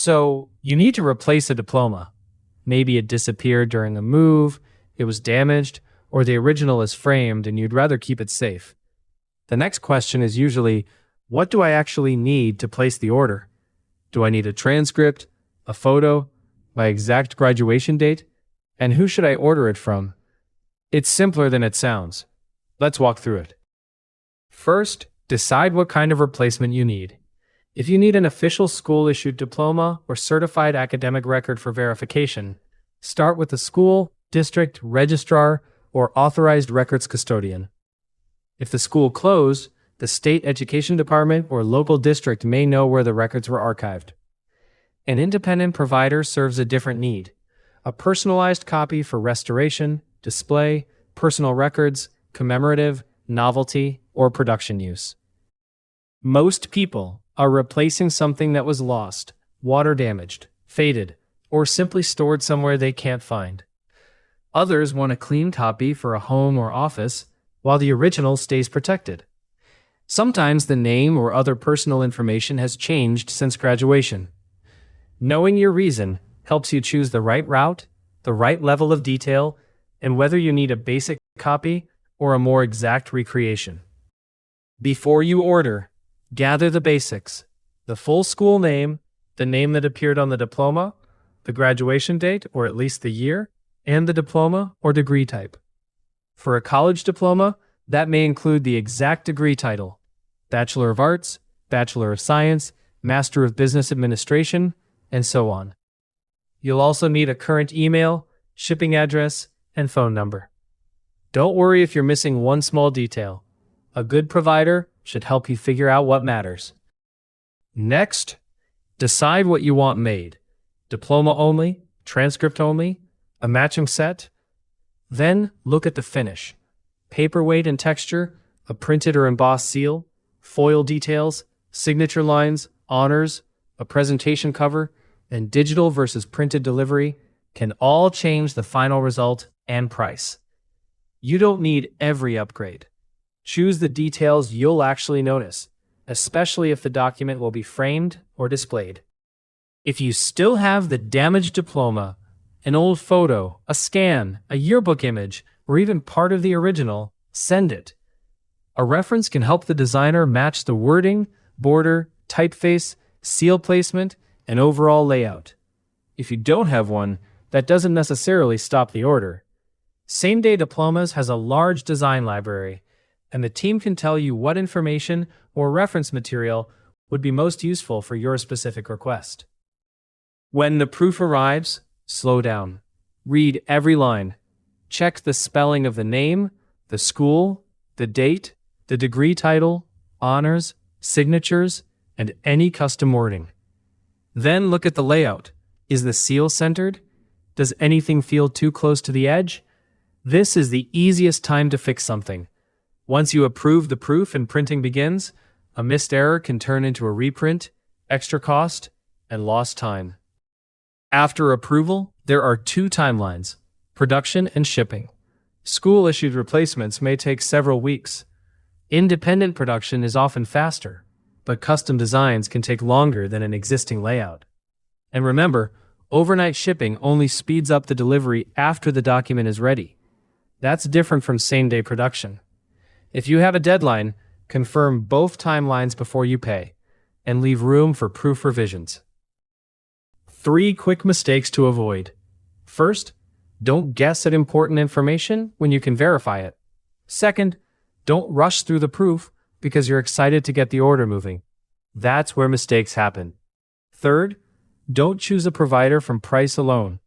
So, you need to replace a diploma. Maybe it disappeared during a move, it was damaged, or the original is framed and you'd rather keep it safe. The next question is usually, what do I actually need to place the order? Do I need a transcript, a photo, my exact graduation date? And who should I order it from? It's simpler than it sounds. Let's walk through it. First, decide what kind of replacement you need. If you need an official school-issued diploma or certified academic record for verification, start with the school, district, registrar, or authorized records custodian. If the school closed, the state education department or local district may know where the records were archived. An independent provider serves a different need: a personalized copy for restoration, display, personal records, commemorative, novelty, or production use. Most people are replacing something that was lost, water damaged, faded, or simply stored somewhere they can't find. Others want a clean copy for a home or office, while the original stays protected. Sometimes the name or other personal information has changed since graduation. Knowing your reason helps you choose the right route, the right level of detail, and whether you need a basic copy or a more exact recreation. Before you order, gather the basics: the full school name, the name that appeared on the diploma, the graduation date or at least the year, and the diploma or degree type. For a college diploma, that may include the exact degree title: Bachelor of Arts, Bachelor of Science, Master of Business Administration, and so on. You'll also need a current email, shipping address, and phone number. Don't worry if you're missing one small detail. A good provider should help you figure out what matters. Next, decide what you want made: diploma only, transcript only, a matching set. Then look at the finish: paper weight and texture, a printed or embossed seal, foil details, signature lines, honors, a presentation cover, and digital versus printed delivery can all change the final result and price. You don't need every upgrade. Choose the details you'll actually notice, especially if the document will be framed or displayed. If you still have the damaged diploma, an old photo, a scan, a yearbook image, or even part of the original, send it. A reference can help the designer match the wording, border, typeface, seal placement, and overall layout. If you don't have one, that doesn't necessarily stop the order. Same Day Diplomas has a large design library, and the team can tell you what information or reference material would be most useful for your specific request. When the proof arrives, slow down. Read every line. Check the spelling of the name, the school, the date, the degree title, honors, signatures, and any custom wording. Then look at the layout. Is the seal centered? Does anything feel too close to the edge? This is the easiest time to fix something. Once you approve the proof and printing begins, a missed error can turn into a reprint, extra cost, and lost time. After approval, there are two timelines: production and shipping. School-issued replacements may take several weeks. Independent production is often faster, but custom designs can take longer than an existing layout. And remember, overnight shipping only speeds up the delivery after the document is ready. That's different from same-day production. If you have a deadline, confirm both timelines before you pay, and leave room for proof revisions. 3 quick mistakes to avoid. First, don't guess at important information when you can verify it. Second, don't rush through the proof because you're excited to get the order moving. That's where mistakes happen. Third, don't choose a provider from price alone.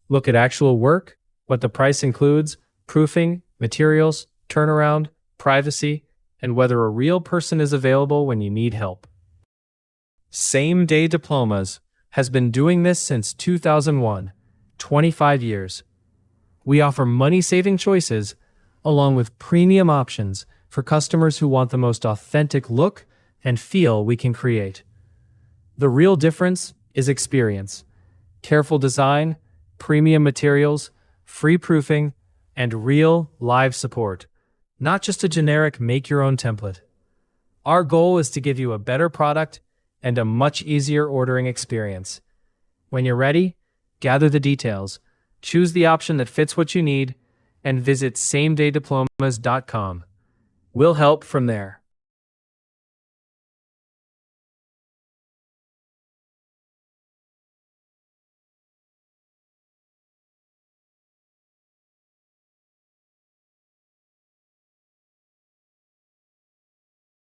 Look at actual work, what the price includes, proofing, materials, turnaround, privacy, and whether a real person is available when you need help. Same Day Diplomas has been doing this since 2001, 25 years. We offer money-saving choices along with premium options for customers who want the most authentic look and feel we can create. The real difference is experience: careful design, premium materials, free proofing, and real, live support, not just a generic make-your-own template. Our goal is to give you a better product and a much easier ordering experience. When you're ready, gather the details, choose the option that fits what you need, and visit samedaydiplomas.com. We'll help from there.